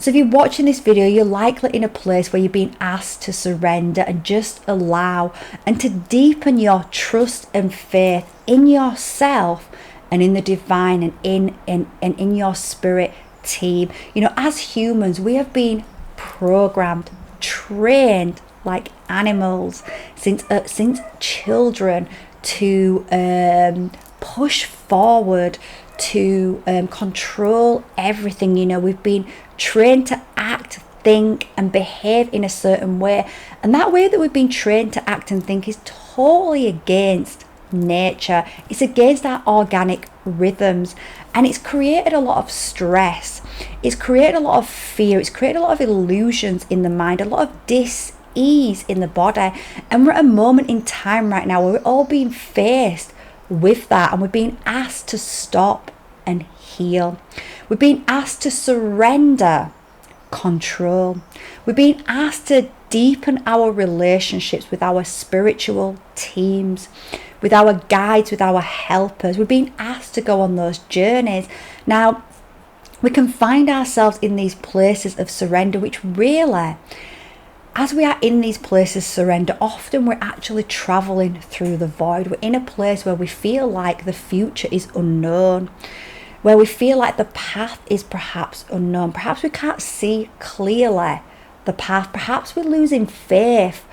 So if you're watching this video, you're likely in a place where you're being asked to surrender and just allow, and to deepen your trust and faith in yourself and in the divine, and in your spirit team. You know, as humans, we have been programmed, trained like animals since children to push forward, to control everything. You know, we've been trained to act, think and behave in a certain way, and that way that we've been trained to act and think is totally against nature. It's against our organic rhythms, and it's created a lot of stress, it's created a lot of fear, it's created a lot of illusions in the mind, a lot of dis-ease in the body. And we're at a moment in time right now where we're all being faced with that, and we're being asked to stop and heal. We're being asked to surrender control. We're being asked to deepen our relationships with our spiritual teams, with our guides, with our helpers. We're being asked to go on those journeys. Now, we can find ourselves in these places of surrender, which really, as we are in these places of surrender, often we're actually traveling through the void. We're in a place where we feel like the future is unknown, where we feel like the path is perhaps unknown. Perhaps we can't see clearly the path. Perhaps we're losing faith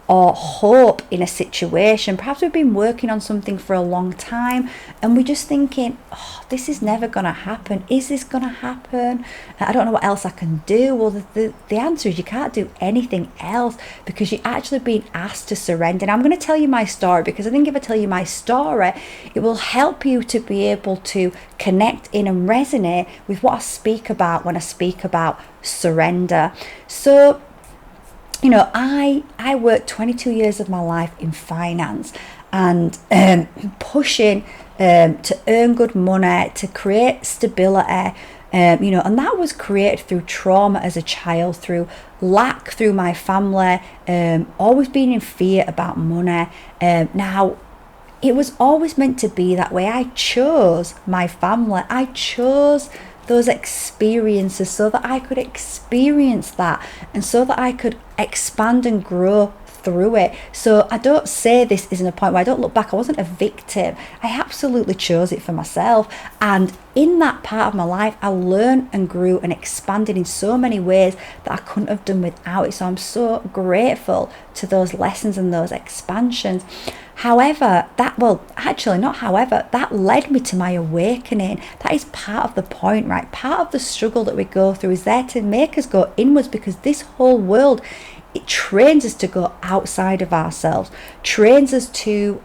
or hope in a situation. Perhaps we've been working on something for a long time and we're just thinking, oh, this is never going to happen. Is this going to happen? I don't know what else I can do. Well, the answer is you can't do anything else, because you're actually being asked to surrender. And I'm going to tell you my story, because I think if I tell you my story, it will help you to be able to connect in and resonate with what I speak about when I speak about surrender. So, you know, I worked 22 years of my life in finance, and pushing to earn good money, to create stability, you know, and that was created through trauma as a child, through lack, through my family, always being in fear about money. Now, it was always meant to be that way. I chose my family. I chose those experiences so that I could experience that, and so that I could expand and grow through it. So I don't say this isn't a point where I don't look back. I wasn't a victim. I absolutely chose it for myself, and in that part of my life I learned and grew and expanded in so many ways that I couldn't have done without it. So I'm so grateful to those lessons and those expansions. However, that led me to my awakening. That is part of the point, right? Part of the struggle that we go through is there to make us go inwards, because this whole world, it trains us to go outside of ourselves, trains us to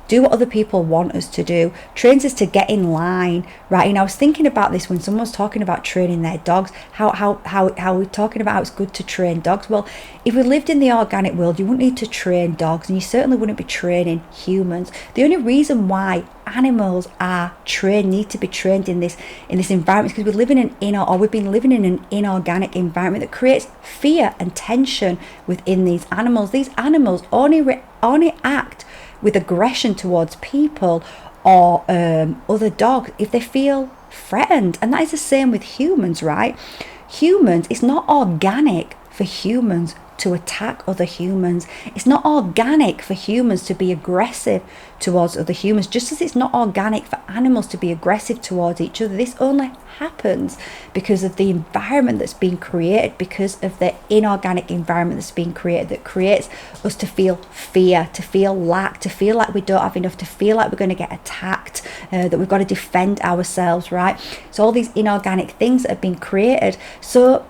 do what other people want us to do, trains us to get in line, right? And I was thinking about this when someone was talking about training their dogs, how we're talking about how it's good to train dogs. Well, if we lived in the organic world, you wouldn't need to train dogs, and you certainly wouldn't be training humans. The only reason why animals are trained, need to be trained in this environment, is because we've been living in an inorganic environment that creates fear and tension within these animals. These animals only act with aggression towards people or other dogs if they feel threatened. And that is the same with humans, right? Humans, it's not organic for humans to attack other humans. It's not organic for humans to be aggressive towards other humans, just as it's not organic for animals to be aggressive towards each other. This only happens because of the environment that's been created, because of the inorganic environment that's been created, that creates us to feel fear, to feel lack, to feel like we don't have enough, to feel like we're going to get attacked, that we've got to defend ourselves, right? So all these inorganic things that have been created. So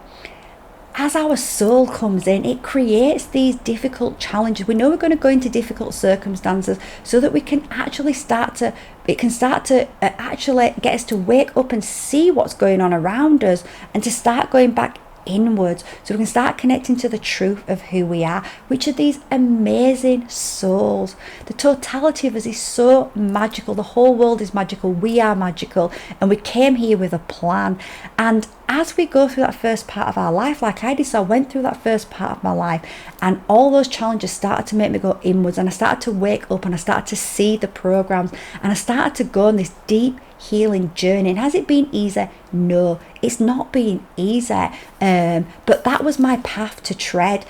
as our soul comes in, it creates these difficult challenges. We know we're going to go into difficult circumstances so that we can actually start to actually get us to wake up and see what's going on around us, and to start going back inwards, so we can start connecting to the truth of who we are, which are these amazing souls. The totality of us is so magical. The whole world is magical. We are magical, and we came here with a plan. And as we go through that first part of our life, like I did, so I went through that first part of my life, and all those challenges started to make me go inwards, and I started to wake up, and I started to see the programs, and I started to go on this deep healing journey. And has it been easy? No, it's not been easy, but that was my path to tread.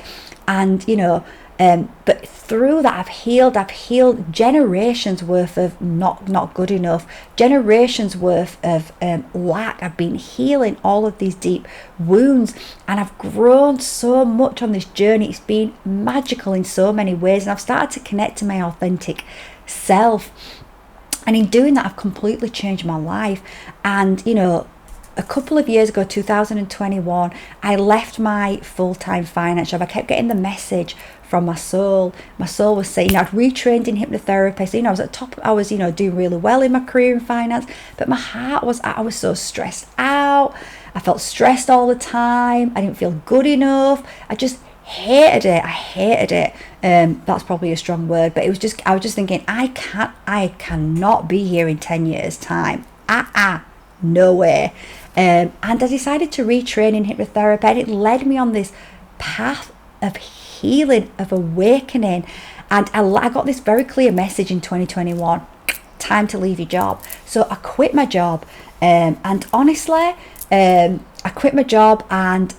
And but through that I've healed generations worth of not good enough, generations worth of lack. I've been healing all of these deep wounds, and I've grown so much on this journey. It's been magical in so many ways, and I've started to connect to my authentic self. And in doing that, I've completely changed my life. And a couple of years ago, 2021, I left my full-time finance job. I kept getting the message from my soul. My soul was saying, I'd retrained in hypnotherapy. So, I was at top, I was, doing really well in my career in finance, but my heart was, I was so stressed out. I felt stressed all the time. I didn't feel good enough. I just hated it. I hated it. That's probably a strong word, but I was just thinking, I cannot be here in 10 years time. No way. And I decided to retrain in hypnotherapy, and it led me on this path of healing, of awakening. And I got this very clear message in 2021, time to leave your job. So I quit my job, and honestly, I quit my job, and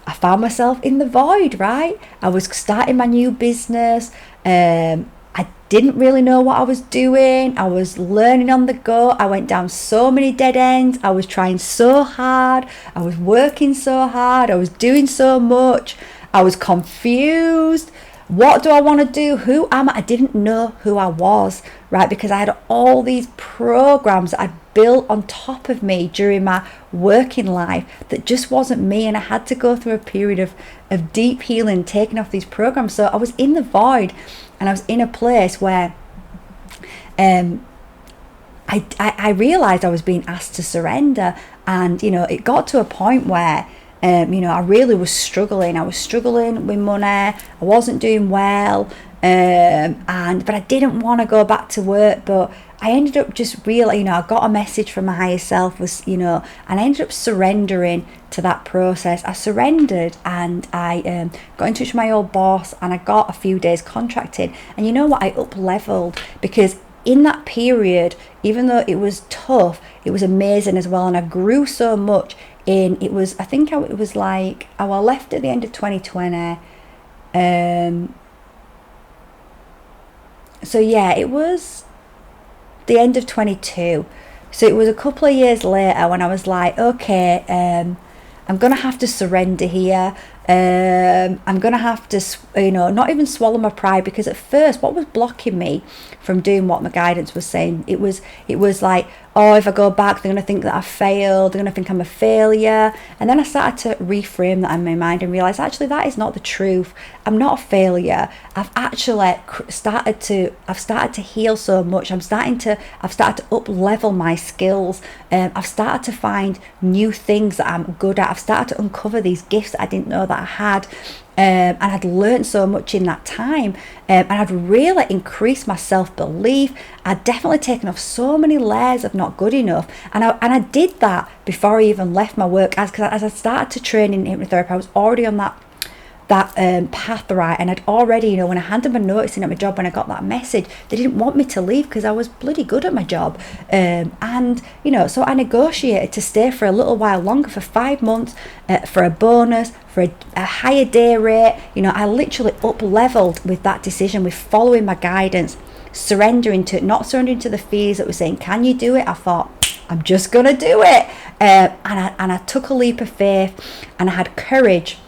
I found myself in the void, right? I was starting my new business. I didn't really know what I was doing. I was learning on the go. I went down so many dead ends. I was trying so hard. I was working so hard. I was doing so much. I was confused. What do I want to do? Who am I? I didn't know who I was, right? Because I had all these programs that I'd built on top of me during my working life that just wasn't me. And I had to go through a period of deep healing, taking off these programs. So I was in the void, and I was in a place where I realized I was being asked to surrender. And, it got to a point where I really was struggling. I was struggling with money. I wasn't doing well. But I didn't want to go back to work. But I ended up just really, I got a message from my higher self and I ended up surrendering to that process. I surrendered, and I got in touch with my old boss, and I got a few days contracted. And you know what? I up-leveled, because in that period, even though it was tough, it was amazing as well. And I grew so much. I left at the end of 2020. So yeah, it was the end of 22. So it was a couple of years later when I was like, okay, I'm gonna have to surrender here. I'm gonna have to, not even swallow my pride, because at first, what was blocking me from doing what my guidance was saying, it was like, oh, if I go back, they're gonna think that I failed. They're gonna think I'm a failure. And then I started to reframe that in my mind and realize, actually, that is not the truth. I'm not a failure. I've actually started to heal so much. I've started to up level my skills. I've started to find new things that I'm good at. I've started to uncover these gifts that I didn't know that I had. And I'd learned so much in that time, and I'd really increased my self-belief. I'd definitely taken off so many layers of not good enough, and I did that before I even left my work. As I started to train in hypnotherapy, I was already on that path, right? And I'd already, when I handed my notice in at my job, when I got that message, they didn't want me to leave because I was bloody good at my job. So I negotiated to stay for a little while longer, for 5 months, for a bonus, for a higher day rate. I literally up leveled with that decision, with following my guidance, not surrendering to the fears that were saying, can you do it? I thought, I'm just gonna do it. And I took a leap of faith, and I had courage.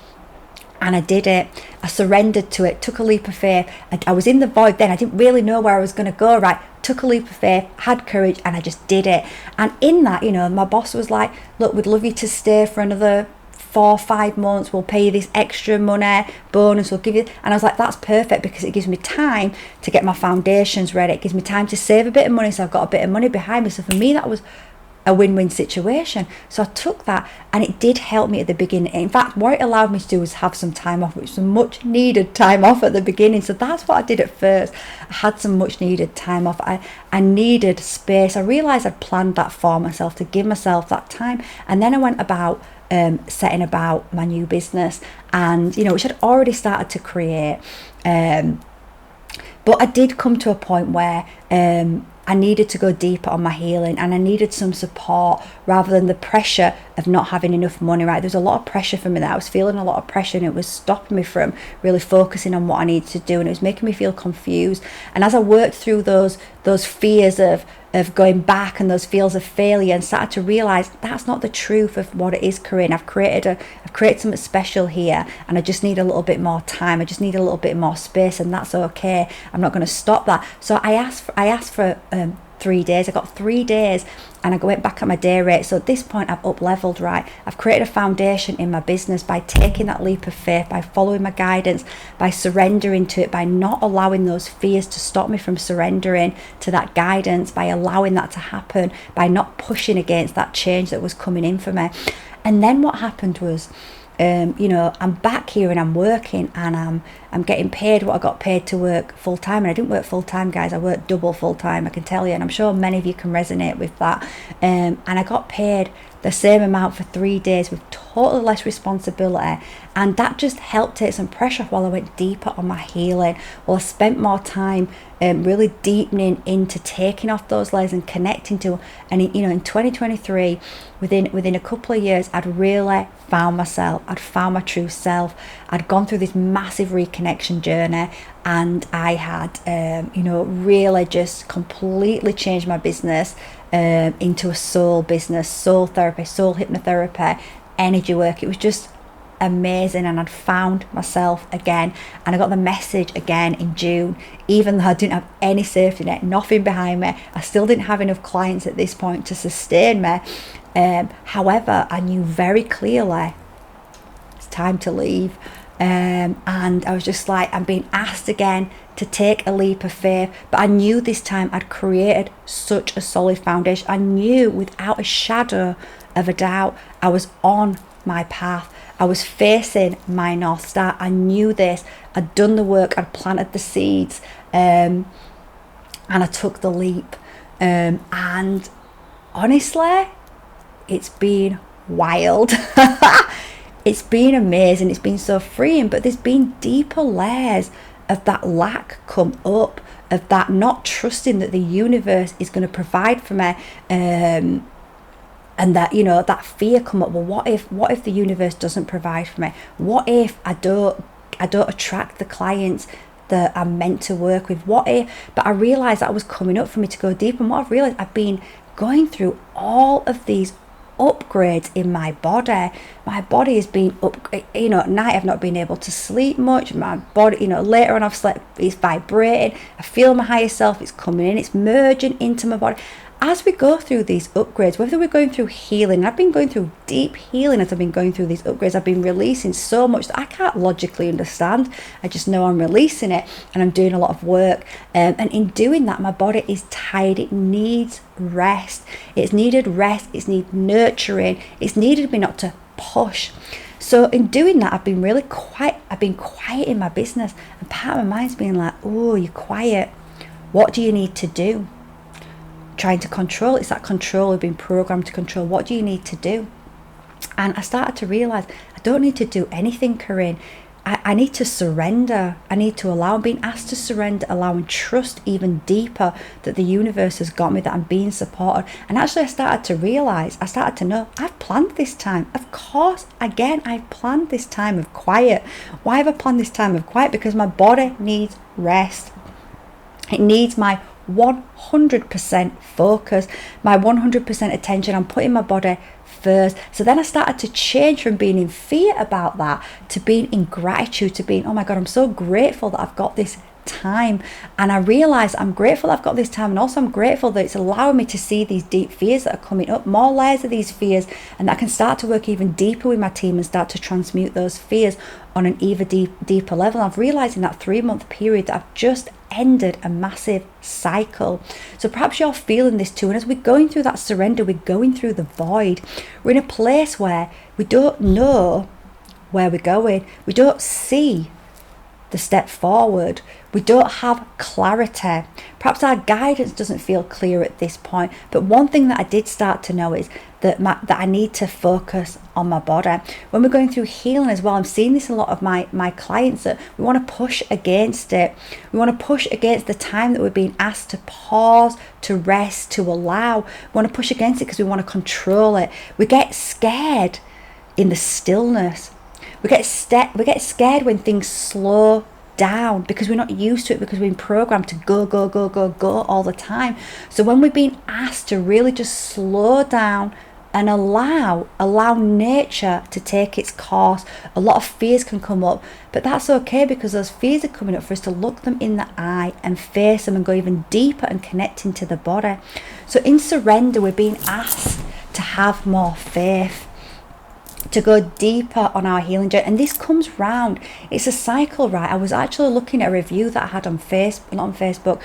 And I did it. I surrendered to it, took a leap of faith. I was in the void then. I didn't really know where I was going to go, right? Took a leap of faith, had courage, and I just did it. And in that, my boss was like, look, we'd love you to stay for another 4 or 5 months. We'll pay you this extra money, bonus, we'll give you. And I was like, that's perfect, because it gives me time to get my foundations ready. It gives me time to save a bit of money, so I've got a bit of money behind me. So for me, that was a win-win situation. So I took that, and it did help me at the beginning. In fact, what it allowed me to do was have some time off, which was much needed time off at the beginning. So that's what I did at first. I had some much needed time off. I needed space. I realized I'd planned that for myself, to give myself that time. And then I went about setting about my new business, and which I'd already started to create, but I did come to a point where I needed to go deeper on my healing, and I needed some support rather than the pressure of not having enough money, right? There was a lot of pressure for me there. I was feeling a lot of pressure, and it was stopping me from really focusing on what I needed to do, and it was making me feel confused. And as I worked through those fears of going back, and those feels of failure, and started to realize that's not the truth of what it is, Corinne. I've created something special here, and I just need a little bit more time. I just need a little bit more space, and that's okay. I'm not going to stop that. So I asked for 3 days. I got 3 days, and I went back at my day rate. So at this point, I've up leveled, right? I've created a foundation in my business by taking that leap of faith, by following my guidance, by surrendering to it, by not allowing those fears to stop me from surrendering to that guidance, by allowing that to happen, by not pushing against that change that was coming in for me. And then what happened was, I'm back here and I'm working, and I'm getting paid what I got paid to work full time. And I didn't work full time, guys. I worked double full time, I can tell you, and I'm sure many of you can resonate with that. And I got paid the same amount for 3 days with totally less responsibility, and that just helped take some pressure while I went deeper on my healing. Well, I spent more time really deepening into taking off those layers and connecting to, and in 2023, within a couple of years, I'd really found myself. I'd found my true self. I'd gone through this massive reconnection journey, and I had really just completely changed my business into a soul business, soul therapy, soul hypnotherapy, energy work. It was just amazing, and I'd found myself again. And I got the message again in June, even though I didn't have any safety net, nothing behind me. I still didn't have enough clients at this point to sustain me. However, I knew very clearly it's time to leave. And I was just like, I'm being asked again to take a leap of faith. But I knew this time I'd created such a solid foundation. I knew without a shadow of a doubt I was on my path. I was facing my North Star. I knew this. I'd done the work. I'd planted the seeds. And I took the leap. And honestly, it's been wild. It's been amazing. It's been so freeing, but there's been deeper layers of that lack come up, of that not trusting that the universe is going to provide for me, and that that fear come up. Well, what if the universe doesn't provide for me? What if I don't attract the clients that I'm meant to work with? What if? But I realized that was coming up for me to go deep, and what I've realized, I've been going through all of these upgrades in my body. My body has been up, at night I've not been able to sleep much. My body, later on I've slept, it's vibrating. I feel my higher self, it's coming in, it's merging into my body. As we go through these upgrades, whether we're going through healing, I've been going through deep healing as I've been going through these upgrades. I've been releasing so much that I can't logically understand. I just know I'm releasing it, and I'm doing a lot of work. And in doing that, my body is tired. It needs rest. It's needed rest. It's needed nurturing. It's needed me not to push. So in doing that, I've been really quiet. I've been quiet in my business, and part of my mind's being like, oh, you're quiet. What do you need to do? Trying to control. It's that control. We've been programmed to control. What do you need to do? And I started to realize I don't need to do anything, Corinne. I need to surrender. I need to allow. I'm being asked to surrender, allow and trust even deeper that the universe has got me, that I'm being supported. And actually I started to realize, I started to know, I've planned this time. Of course, again, I've planned this time of quiet. Why have I planned this time of quiet? Because my body needs rest. It needs my 100% focus, my 100% attention. I'm putting my body first. So then I started to change from being in fear about that to being in gratitude, to being, oh my God, I'm so grateful that I've got this time. And I realized I'm grateful that I've got this time, and also I'm grateful that it's allowing me to see these deep fears that are coming up, more layers of these fears, and that I can start to work even deeper with my team and start to transmute those fears on an even deeper level. I've realized in that 3-month period that I've just ended a massive cycle. So perhaps you're feeling this too. And as we're going through that surrender, we're going through the void. We're in a place where we don't know where we're going. We don't see the step forward. We don't have clarity. Perhaps our guidance doesn't feel clear at this point. But one thing that I did start to know is that I need to focus on my body. When we're going through healing as well, I'm seeing this in a lot of my clients, that we want to push against it. We want to push against the time that we're being asked to pause, to rest, to allow. We want to push against it because we want to control it. We get scared in the stillness. We get scared when things slow down because we're not used to it, because we've been programmed to go, go, go, go, go all the time. So when we're being asked to really just slow down and allow nature to take its course, a lot of fears can come up, but that's okay, because those fears are coming up for us to look them in the eye and face them and go even deeper and connect into the body. So in surrender, we're being asked to have more faith, to go deeper on our healing journey. And this comes round, it's a cycle, right? I was actually looking at a review that I had on Facebook,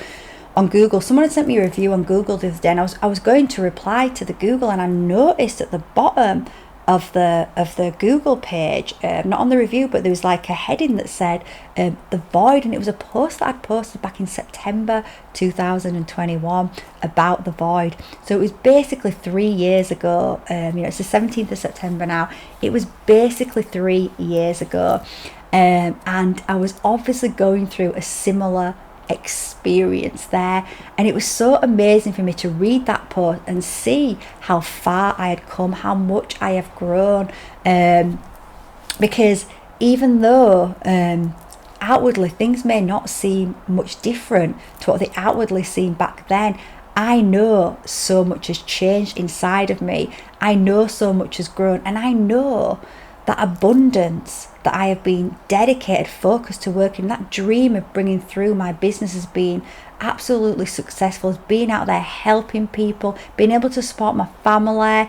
on Google. Someone had sent me a review on Google the other day, and I was going to reply to the Google, and I noticed at the bottom of the Google page, not on the review, but there was like a heading that said the void, and it was a post that I'd posted back in September 2021 about the void. So it was basically 3 years ago. It's the 17th of September now. It was basically 3 years ago, and I was obviously going through a similar experience there, and it was so amazing for me to read that post and see how far I had come, how much I have grown, because even though outwardly things may not seem much different to what they outwardly seemed back then, I know so much has changed inside of me. I know so much has grown, and I know that abundance that I have been dedicated, focused to working, that dream of bringing through my business as being absolutely successful, as being out there helping people, being able to support my family,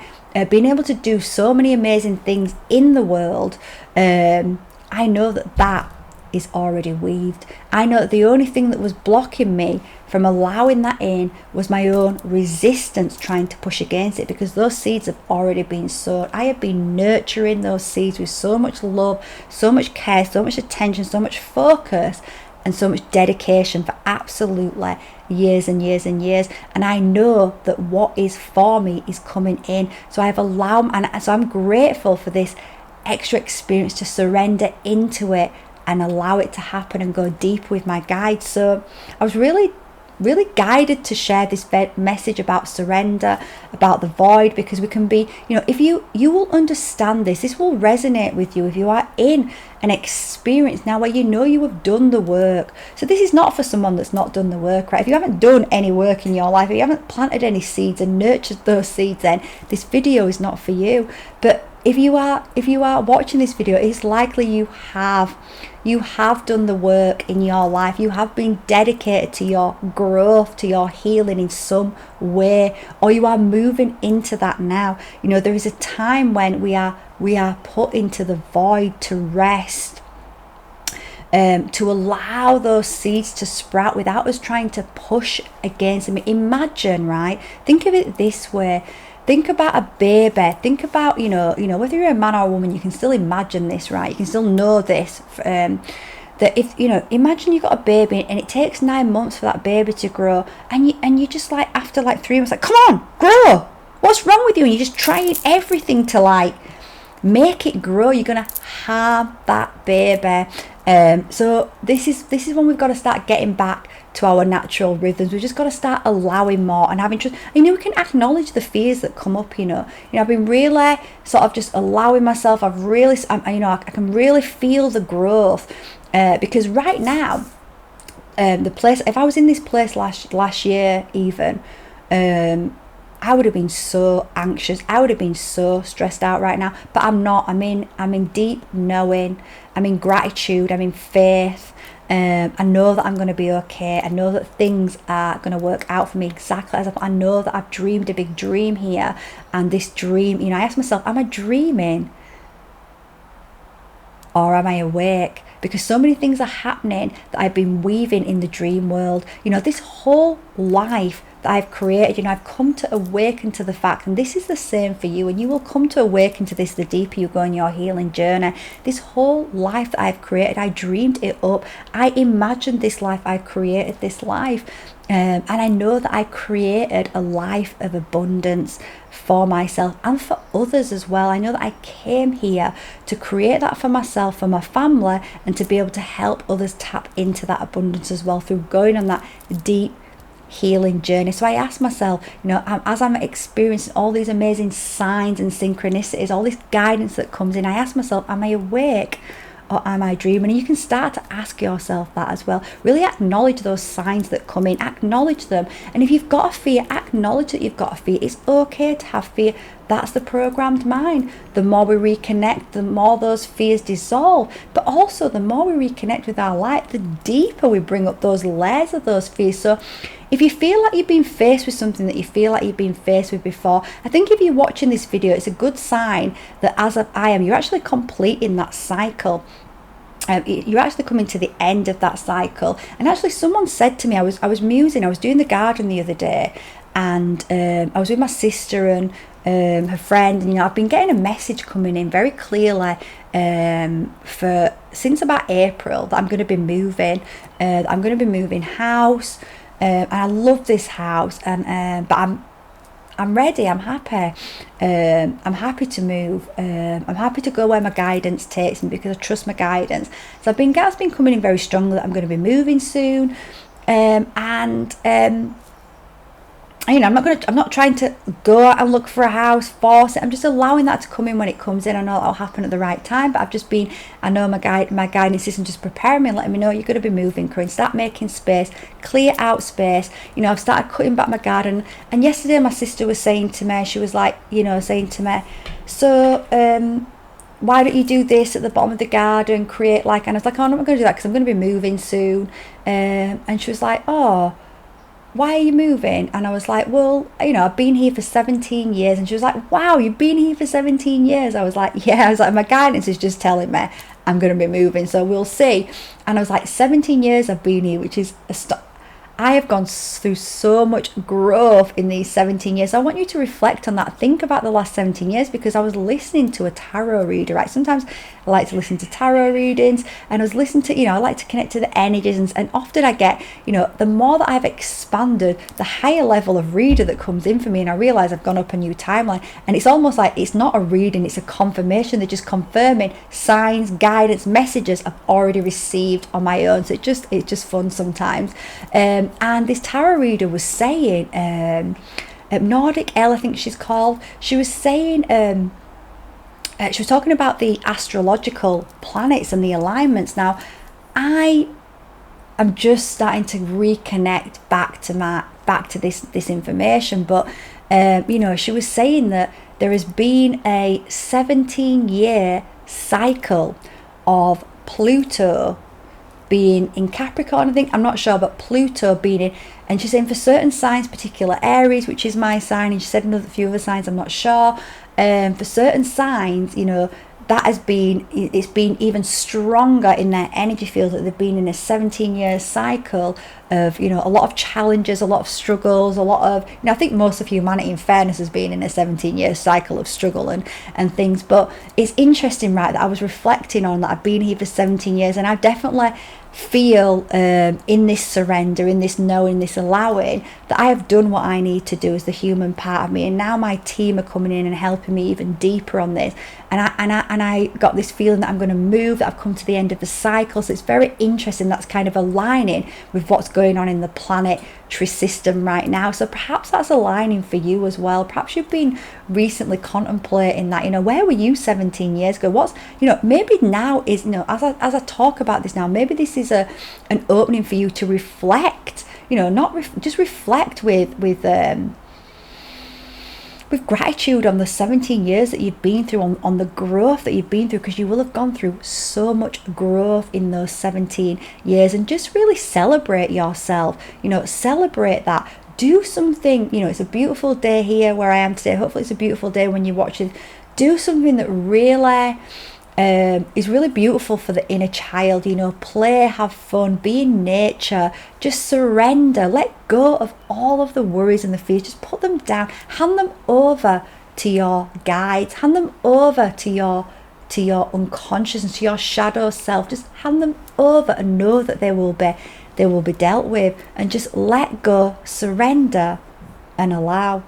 being able to do so many amazing things in the world. I know that is already weaved. I know that the only thing that was blocking me from allowing that in was my own resistance, trying to push against it, because those seeds have already been sown. I have been nurturing those seeds with so much love, so much care, so much attention, so much focus, and so much dedication for absolutely years and years and years. And I know that what is for me is coming in. So I have allowed, and so I'm grateful for this extra experience to surrender into it and allow it to happen and go deep with my guides. So I was really guided to share this message about surrender, about the void, because we can be, if you will understand this will resonate with you if you are in an experience now where you have done the work. So this is not for someone that's not done the work, right? If you haven't done any work in your life, if you haven't planted any seeds and nurtured those seeds, then this video is not for you. But if you are watching this video, it's likely you have done the work in your life. You have been dedicated to your growth, to your healing in some way, or you are moving into that now. There is a time when we are put into the void to rest, to allow those seeds to sprout without us trying to push against them. Imagine, right? Think of it this way. Think about a baby. Think about, whether you're a man or a woman, you can still imagine this, right? You can still know this. That if, imagine you've got a baby and it takes 9 months for that baby to grow, and you just after 3 months, come on, grow. What's wrong with you? And you're just trying everything to make it grow. You're going to harm that baby. So this is when we've got to start getting back to our natural rhythms. We've just got to start allowing more and having trust. We can acknowledge the fears that come up. I've been really sort of just allowing myself. I can really feel the growth, because right now, the place, if I was in this place last year even, I would have been so anxious. I would have been so stressed out right now, but I'm not. I'm in deep knowing. I'm in gratitude. I'm in faith. I know that I'm going to be okay. I know that things are going to work out for me exactly as I know that I've dreamed a big dream here, and this dream, I ask myself, am I dreaming or am I awake? because so many things are happening that I've been weaving in the dream world. This whole life that I've created, I've come to awaken to the fact, and this is the same for you, and you will come to awaken to this the deeper you go in your healing journey. This whole life that I've created, I dreamed it up. I imagined this life. I created this life. And I know that I created a life of abundance for myself and for others as well. I know that I came here to create that for myself, for my family, and to be able to help others tap into that abundance as well through going on that deep healing journey. So I ask myself, as I'm experiencing all these amazing signs and synchronicities, all this guidance that comes in, I ask myself, am I awake or am I dreaming? And you can start to ask yourself that as well. Really acknowledge those signs that come in, acknowledge them. And if you've got a fear, acknowledge that you've got a fear. It's okay to have fear. That's the programmed mind. The more we reconnect, the more those fears dissolve. But also, the more we reconnect with our light, the deeper we bring up those layers of those fears. So if you feel like you've been faced with something that you feel like you've been faced with before, I think if you're watching this video, it's a good sign that as I am, you're actually completing that cycle. You're actually coming to the end of that cycle. And actually, someone said to me, I was musing, I was doing the garden the other day, and I was with my sister and her friend, and I've been getting a message coming in very clearly since about April that I'm going to be moving. I'm going to be moving house, and I love this house, and but I'm ready. I'm happy. I'm happy to move. I'm happy to go where my guidance takes me, because I trust my guidance. So that's been coming in very strongly that I'm going to be moving soon, I'm not trying to go out and look for a house, force it. I'm just allowing that to come in when it comes in. I know that'll happen at the right time, but I know my guidance system just preparing me and letting me know you're going to be moving, Corinne. Start making space, clear out space. I've started cutting back my garden. And yesterday my sister was saying to me, she was like, saying to me, so why don't you do this at the bottom of the garden, create like, and I was like, oh, I'm not going to do that because I'm going to be moving soon. And she was like, oh, why are you moving? And I was like, well, I've been here for 17 years. And she was like, wow, you've been here for 17 years. I was like, yeah. I was like, my guidance is just telling me I'm going to be moving, so we'll see. And I was like, 17 years I've been here, which is I have gone through so much growth in these 17 years. I want you to reflect on that. Think about the last 17 years, because I was listening to a tarot reader, right? Sometimes I like to listen to tarot readings, and I was listening to, I like to connect to the energies, and often I get, the more that I've expanded, the higher level of reader that comes in for me, and I realize I've gone up a new timeline, and it's almost like it's not a reading, it's a confirmation. They're just confirming signs, guidance, messages I've already received on my own. So it's just fun sometimes. And this tarot reader was saying, Nordic Elle, I think she's called, she was saying, she was talking about the astrological planets and the alignments. Now, I am just starting to reconnect back to this information, but she was saying that there has been a 17-year cycle of Pluto being in Capricorn, I think, I'm not sure, but Pluto being in, and she's saying for certain signs, particular Aries, which is my sign, and she said another few other signs, I'm not sure, for certain signs, it's been even stronger in their energy field, that they've been in a 17-year cycle of, a lot of challenges, a lot of struggles, a lot of, I think most of humanity, in fairness, has been in a 17-year cycle of struggle and things. But it's interesting, right, that I was reflecting on that I've been here for 17 years, and I definitely feel in this surrender, in this knowing, this allowing, that I have done what I need to do as the human part of me, and now my team are coming in and helping me even deeper on this, and I got this feeling that I'm going to move, that I've come to the end of the cycle. So it's very interesting, that's kind of aligning with what's going on in the planetary system right now. So perhaps that's aligning for you as well. Perhaps you've been recently contemplating that, where were you 17 years ago? What's, maybe now is, as I talk about this now, maybe this is an opening for you to reflect, just reflect with gratitude on the 17 years that you've been through, on the growth that you've been through, because you will have gone through so much growth in those 17 years, and just really celebrate yourself, celebrate that. Do something, it's a beautiful day here where I am today. Hopefully it's a beautiful day when you're watching. Do something that really is really beautiful for the inner child. Play, have fun, be in nature, just surrender, let go of all of the worries and the fears, just put them down, hand them over to your guides, hand them over to your unconscious and to your shadow self. Just hand them over and know that they will be dealt with, and just let go, surrender, and allow.